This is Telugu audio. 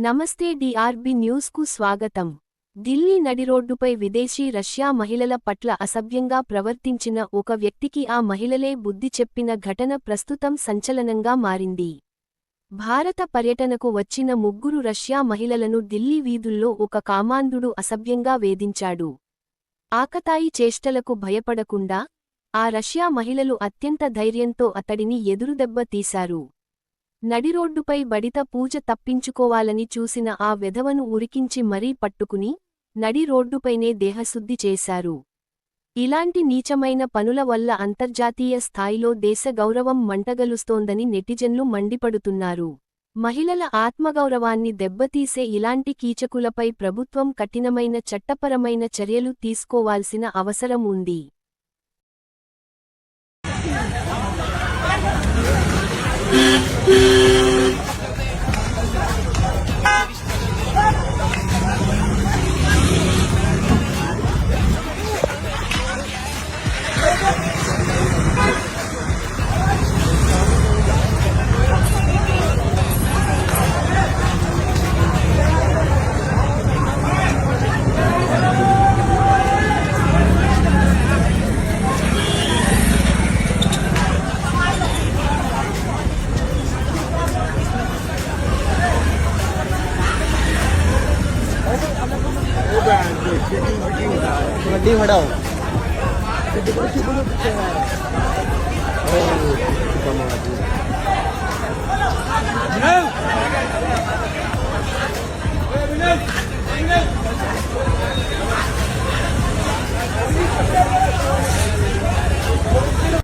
నమస్తే డిఆర్బి న్యూస్కు స్వాగతం. ఢిల్లీ నడిరోడ్డుపై విదేశీ రష్యా మహిళల పట్ల అసభ్యంగా ప్రవర్తించిన ఒక వ్యక్తికి ఆ మహిళలే బుద్ధి చెప్పిన ఘటన ప్రస్తుతం సంచలనంగా మారింది. భారత పర్యటనకు వచ్చిన ముగ్గురు రష్యా మహిళలను ఢిల్లీ వీధుల్లో ఒక కామాంధుడు అసభ్యంగా వేధించాడు. ఆకతాయి చేష్టలకు భయపడకుండా ఆ రష్యా మహిళలు అత్యంత ధైర్యంతో అతడిని ఎదురుదెబ్బ తీశారు. నడిరోడ్డుపై బడిత పూజ తప్పించుకోవాలని చూసిన ఆ వెధవను ఉరికించి మరీ పట్టుకుని నడి రోడ్డుపైనే దేహశుద్ధి చేశారు. ఇలాంటి నీచమైన పనుల వల్ల అంతర్జాతీయ స్థాయిలో దేశ గౌరవం మంటగలుస్తోందని నెటిజన్లు మండిపడుతున్నారు. మహిళల ఆత్మగౌరవాన్ని దెబ్బతీసే ఇలాంటి కీచకులపై ప్రభుత్వం కఠినమైన చట్టపరమైన చర్యలు తీసుకోవాల్సిన అవసరం ఉంది. गड्डी हटाओ।